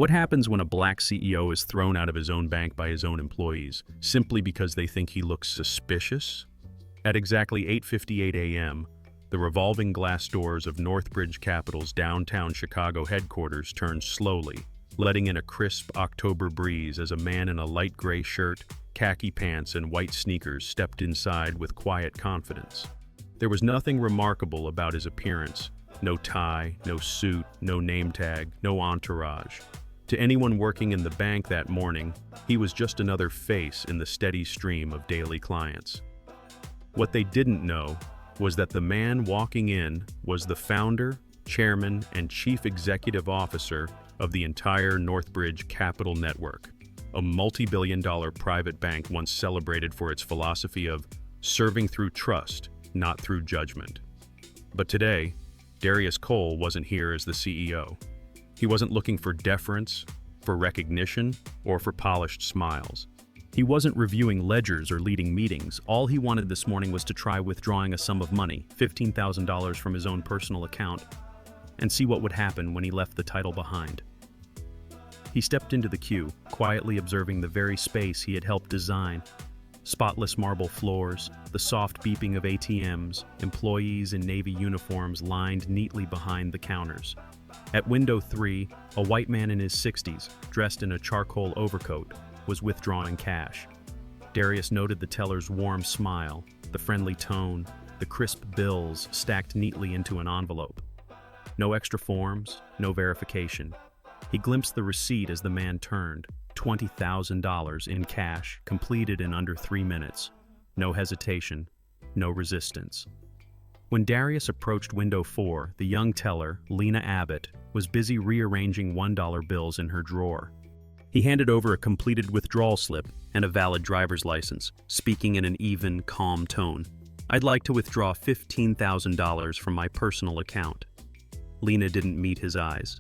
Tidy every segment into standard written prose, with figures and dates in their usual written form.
What happens when a black CEO is thrown out of his own bank by his own employees, simply because they think he looks suspicious? At exactly 8:58 a.m., the revolving glass doors of Northbridge Capital's downtown Chicago headquarters turned slowly, letting in a crisp October breeze as a man in a light gray shirt, khaki pants, and white sneakers stepped inside with quiet confidence. There was nothing remarkable about his appearance. No tie, no suit, no name tag, no entourage. To anyone working in the bank that morning, he was just another face in the steady stream of daily clients. What they didn't know was that the man walking in was the founder, chairman, and chief executive officer of the entire Northbridge Capital Network, a multi-billion-dollar private bank once celebrated for its philosophy of serving through trust, not through judgment. But today, Darius Cole wasn't here as the CEO. He wasn't looking for deference, for recognition, or for polished smiles. He wasn't reviewing ledgers or leading meetings. All he wanted this morning was to try withdrawing a sum of money, $15,000 from his own personal account, and see what would happen when he left the title behind. He stepped into the queue, quietly observing the very space he had helped design. Spotless marble floors, the soft beeping of ATMs, employees in navy uniforms lined neatly behind the counters. At window 3, a white man in his 60s, dressed in a charcoal overcoat, was withdrawing cash. Darius noted the teller's warm smile, the friendly tone, the crisp bills stacked neatly into an envelope. No extra forms, no verification. He glimpsed the receipt as the man turned, $20,000 in cash, completed in under 3 minutes. No hesitation, no resistance. When Darius approached window 4, the young teller, Lena Abbott, was busy rearranging $1 bills in her drawer. He handed over a completed withdrawal slip and a valid driver's license, speaking in an even, calm tone. "I'd like to withdraw $15,000 from my personal account." Lena didn't meet his eyes.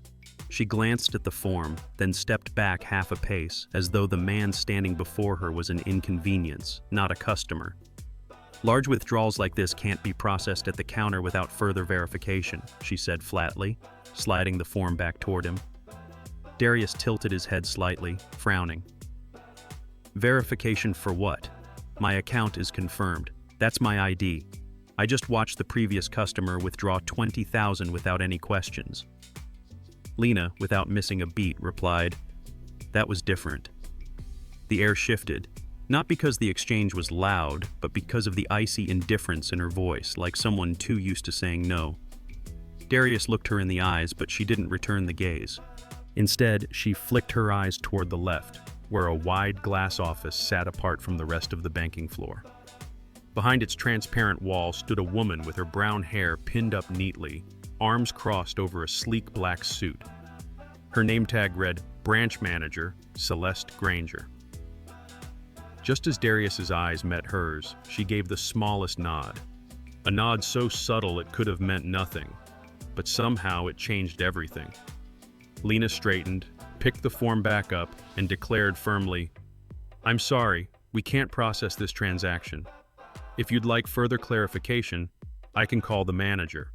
She glanced at the form, then stepped back half a pace, as though the man standing before her was an inconvenience, not a customer. "Large withdrawals like this can't be processed at the counter without further verification," she said flatly, sliding the form back toward him. Darius tilted his head slightly, frowning. "Verification for what? My account is confirmed. That's my ID. I just watched the previous customer withdraw $20,000 without any questions." Lena, without missing a beat, replied, "That was different." The air shifted, not because the exchange was loud, but because of the icy indifference in her voice, like someone too used to saying no. Darius looked her in the eyes, but she didn't return the gaze. Instead, she flicked her eyes toward the left, where a wide glass office sat apart from the rest of the banking floor. Behind its transparent wall stood a woman with her brown hair pinned up neatly, arms crossed over a sleek black suit. Her name tag read, "Branch Manager, Celeste Granger." Just as Darius's eyes met hers, she gave the smallest nod. A nod so subtle it could have meant nothing, but somehow it changed everything. Lena straightened, picked the form back up, and declared firmly, "I'm sorry, we can't process this transaction. If you'd like further clarification, I can call the manager."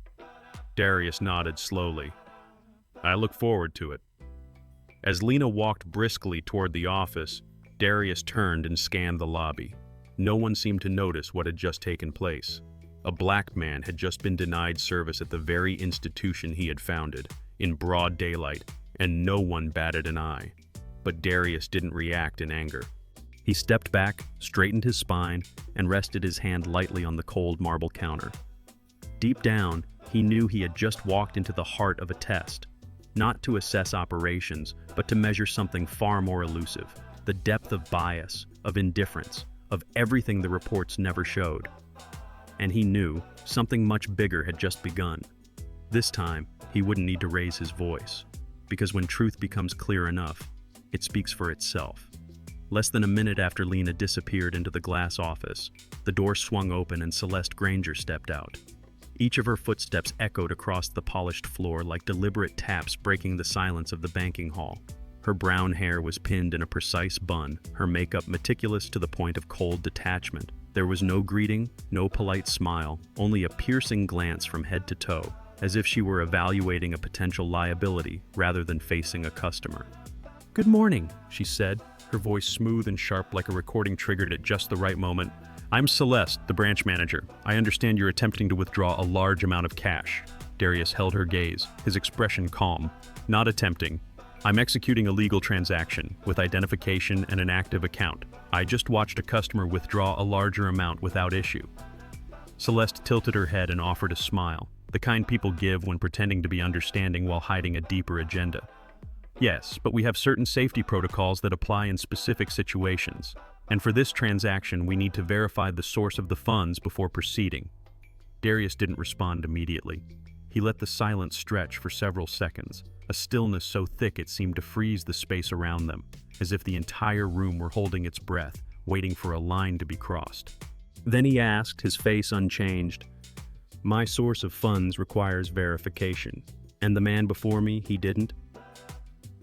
Darius nodded slowly. "I look forward to it." As Lena walked briskly toward the office, Darius turned and scanned the lobby. No one seemed to notice what had just taken place. A black man had just been denied service at the very institution he had founded, in broad daylight, and no one batted an eye. But Darius didn't react in anger. He stepped back, straightened his spine, and rested his hand lightly on the cold marble counter. Deep down, he knew he had just walked into the heart of a test, not to assess operations, but to measure something far more elusive, the depth of bias, of indifference, of everything the reports never showed. And he knew something much bigger had just begun. This time, he wouldn't need to raise his voice, because when truth becomes clear enough, it speaks for itself. Less than a minute after Lena disappeared into the glass office, the door swung open and Celeste Granger stepped out. Each of her footsteps echoed across the polished floor like deliberate taps breaking the silence of the banking hall. Her brown hair was pinned in a precise bun, her makeup meticulous to the point of cold detachment. There was no greeting, no polite smile, only a piercing glance from head to toe, as if she were evaluating a potential liability rather than facing a customer. "Good morning," she said, her voice smooth and sharp like a recording triggered at just the right moment. "I'm Celeste, the branch manager. I understand you're attempting to withdraw a large amount of cash." Darius held her gaze, his expression calm. "Not attempting. I'm executing a legal transaction, with identification and an active account. I just watched a customer withdraw a larger amount without issue." Celeste tilted her head and offered a smile, the kind people give when pretending to be understanding while hiding a deeper agenda. "Yes, but we have certain safety protocols that apply in specific situations. And for this transaction, we need to verify the source of the funds before proceeding." Darius didn't respond immediately. He let the silence stretch for several seconds, a stillness so thick it seemed to freeze the space around them, as if the entire room were holding its breath, waiting for a line to be crossed. Then he asked, his face unchanged, "My source of funds requires verification, and the man before me, he didn't?"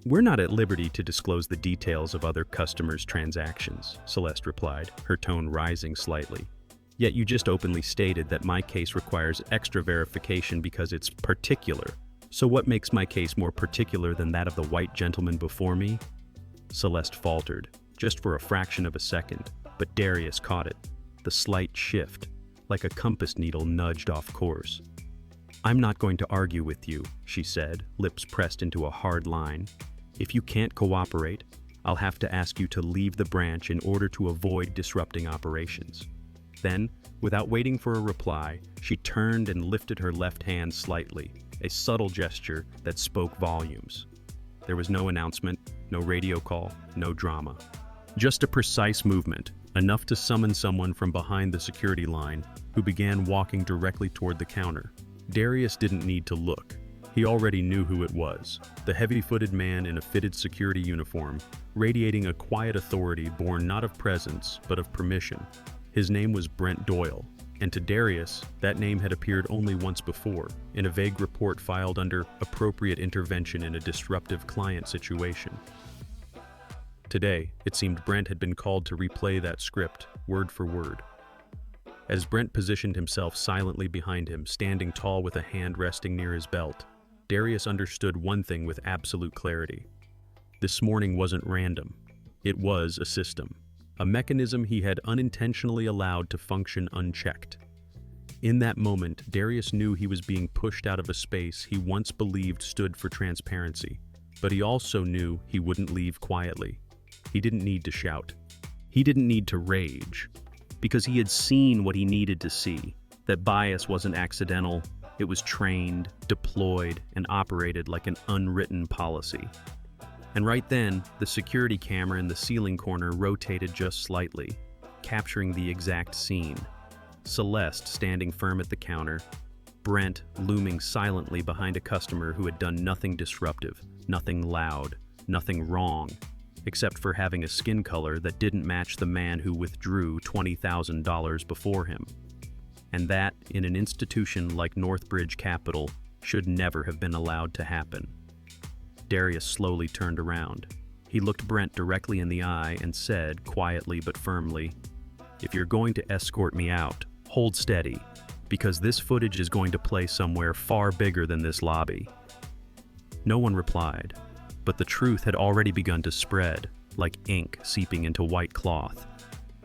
"We're not at liberty to disclose the details of other customers' transactions," Celeste replied, her tone rising slightly. "Yet you just openly stated that my case requires extra verification because it's particular. So what makes my case more particular than that of the white gentleman before me?" Celeste faltered, just for a fraction of a second, but Darius caught it. The slight shift, like a compass needle nudged off course. "I'm not going to argue with you," she said, lips pressed into a hard line. "If you can't cooperate, I'll have to ask you to leave the branch in order to avoid disrupting operations." Then, without waiting for a reply, she turned and lifted her left hand slightly, a subtle gesture that spoke volumes. There was no announcement, no radio call, no drama. Just a precise movement, enough to summon someone from behind the security line, who began walking directly toward the counter. Darius didn't need to look. He already knew who it was, the heavy-footed man in a fitted security uniform, radiating a quiet authority born not of presence, but of permission. His name was Brent Doyle, and to Darius, that name had appeared only once before, in a vague report filed under appropriate intervention in a disruptive client situation. Today, it seemed Brent had been called to replay that script, word for word. As Brent positioned himself silently behind him, standing tall with a hand resting near his belt, Darius understood one thing with absolute clarity. This morning wasn't random. It was a system, a mechanism he had unintentionally allowed to function unchecked. In that moment, Darius knew he was being pushed out of a space he once believed stood for transparency, but he also knew he wouldn't leave quietly. He didn't need to shout. He didn't need to rage, because he had seen what he needed to see, that bias wasn't accidental. It was trained, deployed, and operated like an unwritten policy. And right then, the security camera in the ceiling corner rotated just slightly, capturing the exact scene. Celeste standing firm at the counter, Brent looming silently behind a customer who had done nothing disruptive, nothing loud, nothing wrong, except for having a skin color that didn't match the man who withdrew $20,000 before him. And that, in an institution like Northbridge Capital, should never have been allowed to happen. Darius slowly turned around. He looked Brent directly in the eye and said, quietly but firmly, "If you're going to escort me out, hold steady, because this footage is going to play somewhere far bigger than this lobby." No one replied, but the truth had already begun to spread, like ink seeping into white cloth.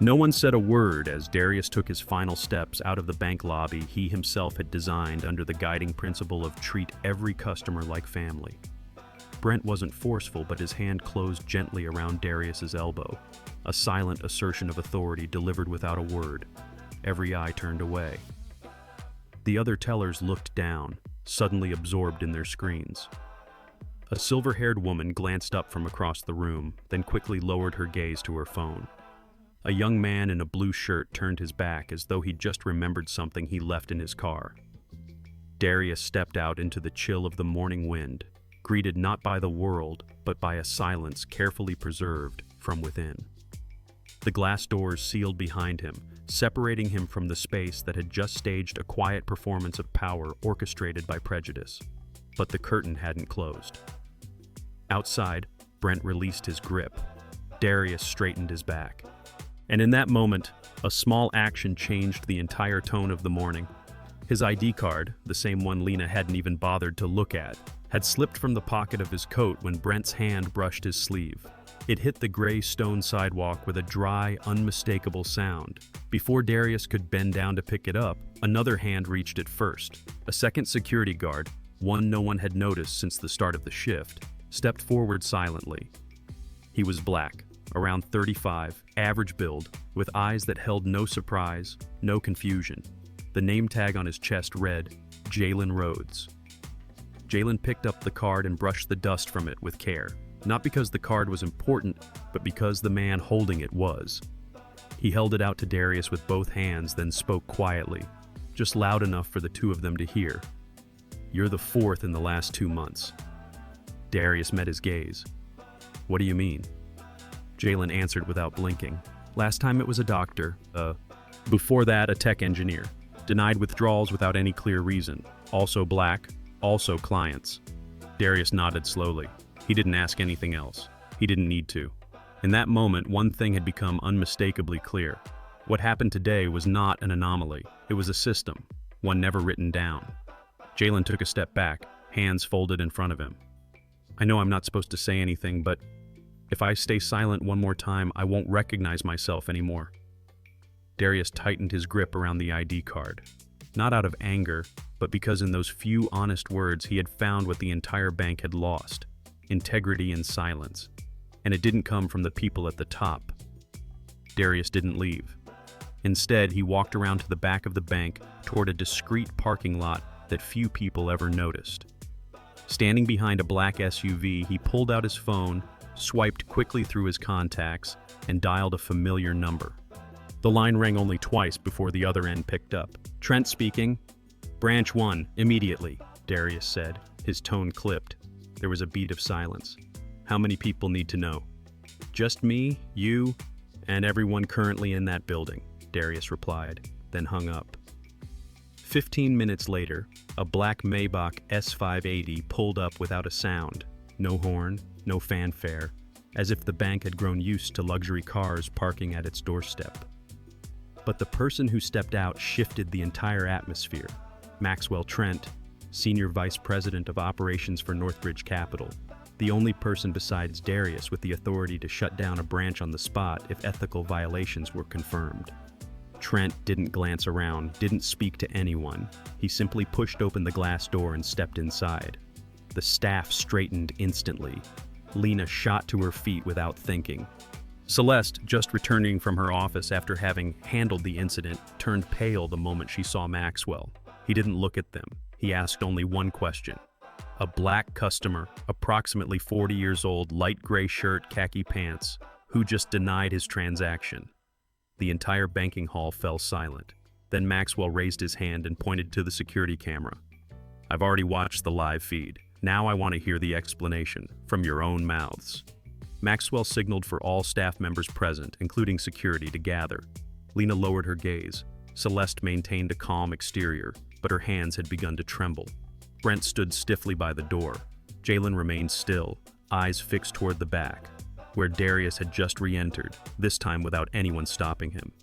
No one said a word as Darius took his final steps out of the bank lobby he himself had designed under the guiding principle of treat every customer like family. Brent wasn't forceful, but his hand closed gently around Darius's elbow, a silent assertion of authority delivered without a word. Every eye turned away. The other tellers looked down, suddenly absorbed in their screens. A silver-haired woman glanced up from across the room, then quickly lowered her gaze to her phone. A young man in a blue shirt turned his back as though he'd just remembered something he left in his car. Darius stepped out into the chill of the morning wind, greeted not by the world, but by a silence carefully preserved from within. The glass doors sealed behind him, separating him from the space that had just staged a quiet performance of power orchestrated by prejudice. But the curtain hadn't closed. Outside, Brent released his grip. Darius straightened his back. And in that moment, a small action changed the entire tone of the morning. His ID card, the same one Lena hadn't even bothered to look at, had slipped from the pocket of his coat when Brent's hand brushed his sleeve. It hit the gray stone sidewalk with a dry, unmistakable sound. Before Darius could bend down to pick it up, another hand reached it first. A second security guard, one no one had noticed since the start of the shift, stepped forward silently. He was black, around 35, average build, with eyes that held no surprise, no confusion. The name tag on his chest read, Jalen Rhodes. Jalen picked up the card and brushed the dust from it with care. Not because the card was important, but because the man holding it was. He held it out to Darius with both hands, then spoke quietly, just loud enough for the two of them to hear. "You're the fourth in the last 2 months." Darius met his gaze. "What do you mean?" Jalen answered without blinking. "Last time it was a doctor. Before that, a tech engineer. Denied withdrawals without any clear reason. Also black, also clients." Darius nodded slowly. He didn't ask anything else. He didn't need to. In that moment, one thing had become unmistakably clear. What happened today was not an anomaly. It was a system, one never written down. Jalen took a step back, hands folded in front of him. "I know I'm not supposed to say anything, but if I stay silent one more time, I won't recognize myself anymore." Darius tightened his grip around the ID card. Not out of anger, but because in those few honest words he had found what the entire bank had lost: integrity and silence. And it didn't come from the people at the top. Darius didn't leave. Instead, he walked around to the back of the bank toward a discreet parking lot that few people ever noticed. Standing behind a black SUV, he pulled out his phone, swiped quickly through his contacts, and dialed a familiar number. The line rang only twice before the other end picked up. "Trent speaking." "Branch 1, immediately," Darius said, his tone clipped. There was a beat of silence. "How many people need to know?" "Just me, you, and everyone currently in that building," Darius replied, then hung up. 15 minutes later, a black Maybach S580 pulled up without a sound. No horn, no fanfare, as if the bank had grown used to luxury cars parking at its doorstep. But the person who stepped out shifted the entire atmosphere. Maxwell Trent, Senior Vice President of Operations for Northbridge Capital, the only person besides Darius with the authority to shut down a branch on the spot if ethical violations were confirmed. Trent didn't glance around, didn't speak to anyone. He simply pushed open the glass door and stepped inside. The staff straightened instantly. Lena shot to her feet without thinking. Celeste, just returning from her office after having handled the incident, turned pale the moment she saw Maxwell. He didn't look at them. He asked only one question. A black customer, approximately 40 years old, light gray shirt, khaki pants, who just denied his transaction. The entire banking hall fell silent. Then Maxwell raised his hand and pointed to the security camera. "I've already watched the live feed. Now I want to hear the explanation, from your own mouths." Maxwell signaled for all staff members present, including security, to gather. Lena lowered her gaze. Celeste maintained a calm exterior, but her hands had begun to tremble. Brent stood stiffly by the door. Jalen remained still, eyes fixed toward the back, where Darius had just re-entered, this time without anyone stopping him.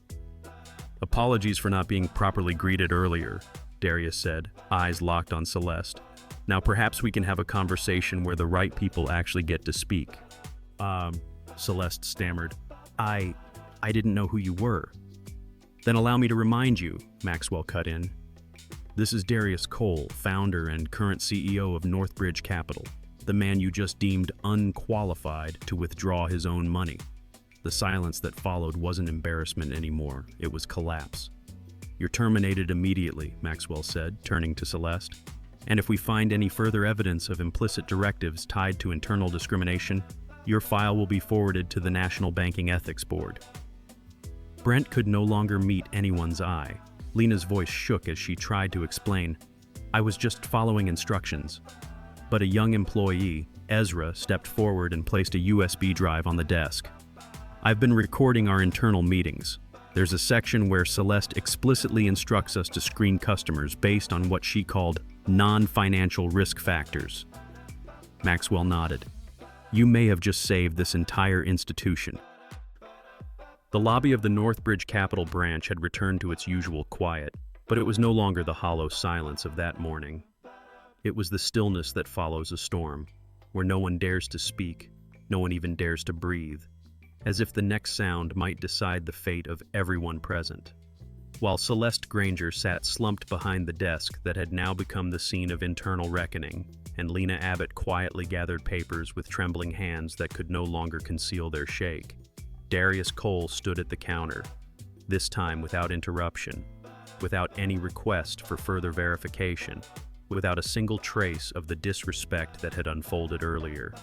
"Apologies for not being properly greeted earlier," Darius said, eyes locked on Celeste. "Now perhaps we can have a conversation where the right people actually get to speak." Celeste stammered. I didn't know who you were." "Then allow me to remind you," Maxwell cut in. "This is Darius Cole, founder and current CEO of Northbridge Capital, the man you just deemed unqualified to withdraw his own money." The silence that followed wasn't embarrassment anymore, it was collapse. "You're terminated immediately," Maxwell said, turning to Celeste. "And if we find any further evidence of implicit directives tied to internal discrimination, your file will be forwarded to the National Banking Ethics Board." Brent could no longer meet anyone's eye. Lena's voice shook as she tried to explain. "I was just following instructions." But a young employee, Ezra, stepped forward and placed a USB drive on the desk. "I've been recording our internal meetings. There's a section where Celeste explicitly instructs us to screen customers based on what she called non-financial risk factors." Maxwell nodded. "You may have just saved this entire institution." The lobby of the Northbridge Capital branch had returned to its usual quiet. But it was no longer the hollow silence of that morning. It was the stillness that follows a storm, where no one dares to speak, no one even dares to breathe, as if the next sound might decide the fate of everyone present. While Celeste Granger sat slumped behind the desk that had now become the scene of internal reckoning, and Lena Abbott quietly gathered papers with trembling hands that could no longer conceal their shake, Darius Cole stood at the counter, this time without interruption, without any request for further verification, without a single trace of the disrespect that had unfolded earlier.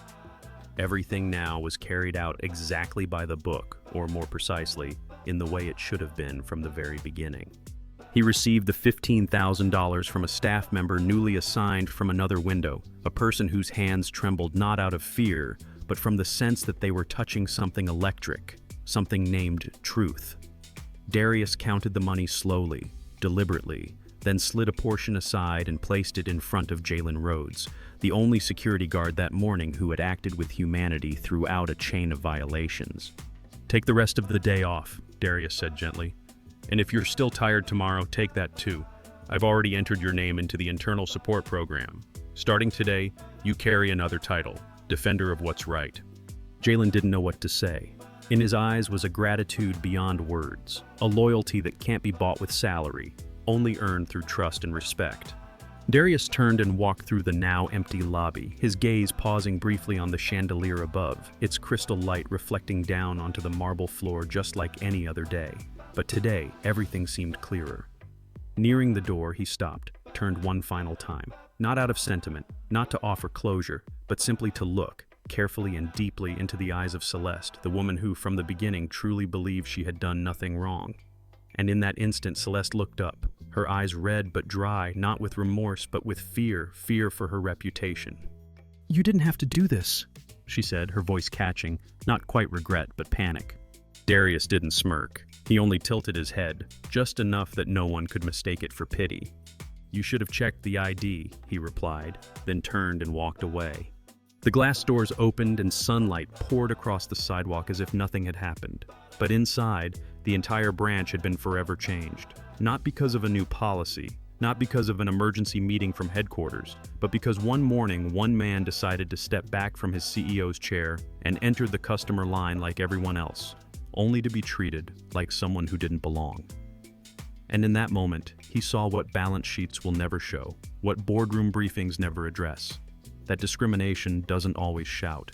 Everything now was carried out exactly by the book, or more precisely, in the way it should have been from the very beginning. He received the $15,000 from a staff member newly assigned from another window, a person whose hands trembled not out of fear, but from the sense that they were touching something electric, something named truth. Darius counted the money slowly, deliberately, then slid a portion aside and placed it in front of Jalen Rhodes, the only security guard that morning who had acted with humanity throughout a chain of violations. "Take the rest of the day off," Darius said gently. "And if you're still tired tomorrow, take that too. I've already entered your name into the internal support program. Starting today, you carry another title, Defender of What's Right." Jalen didn't know what to say. In his eyes was a gratitude beyond words, a loyalty that can't be bought with salary, only earned through trust and respect. Darius turned and walked through the now empty lobby, his gaze pausing briefly on the chandelier above, its crystal light reflecting down onto the marble floor just like any other day. But today, everything seemed clearer. Nearing the door, he stopped, turned one final time, not out of sentiment, not to offer closure, but simply to look, carefully and deeply into the eyes of Celeste, the woman who, from the beginning, truly believed she had done nothing wrong. And in that instant, Celeste looked up, her eyes red but dry, not with remorse but with fear for her reputation. "You didn't have to do this," she said, her voice catching, not quite regret but panic. Darius didn't smirk. He only tilted his head, just enough that no one could mistake it for pity. "You should have checked the ID," he replied, then turned and walked away. The glass doors opened and sunlight poured across the sidewalk as if nothing had happened. But inside, the entire branch had been forever changed. Not because of a new policy, not because of an emergency meeting from headquarters, but because one morning one man decided to step back from his CEO's chair and enter the customer line like everyone else, only to be treated like someone who didn't belong. And in that moment, he saw what balance sheets will never show, what boardroom briefings never address. That discrimination doesn't always shout.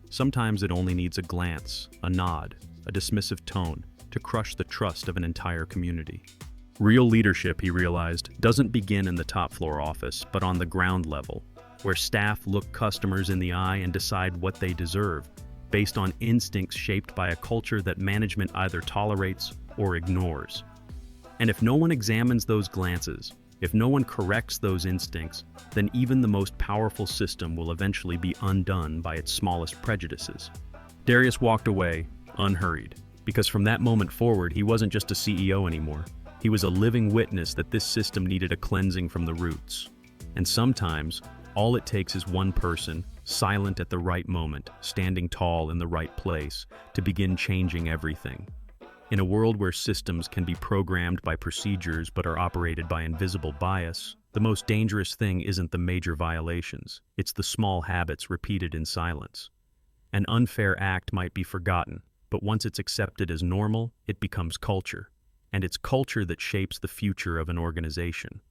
Sometimes it only needs a glance, a nod, a dismissive tone to crush the trust of an entire community. Real leadership, he realized, doesn't begin in the top floor office, but on the ground level, where staff look customers in the eye and decide what they deserve, based on instincts shaped by a culture that management either tolerates or ignores. And if no one examines those glances, if no one corrects those instincts, then even the most powerful system will eventually be undone by its smallest prejudices. Darius walked away, unhurried, because from that moment forward, he wasn't just a CEO anymore. He was a living witness that this system needed a cleansing from the roots. And sometimes, all it takes is one person, silent at the right moment, standing tall in the right place, to begin changing everything. In a world where systems can be programmed by procedures but are operated by invisible bias, the most dangerous thing isn't the major violations, it's the small habits repeated in silence. An unfair act might be forgotten, but once it's accepted as normal, it becomes culture. And it's culture that shapes the future of an organization.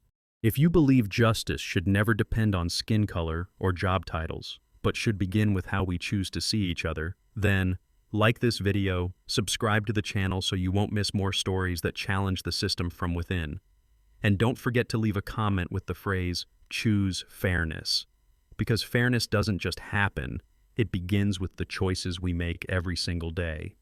If you believe justice should never depend on skin color or job titles, but should begin with how we choose to see each other, then like this video, subscribe to the channel so you won't miss more stories that challenge the system from within. And don't forget to leave a comment with the phrase, "Choose fairness." Because fairness doesn't just happen, it begins with the choices we make every single day.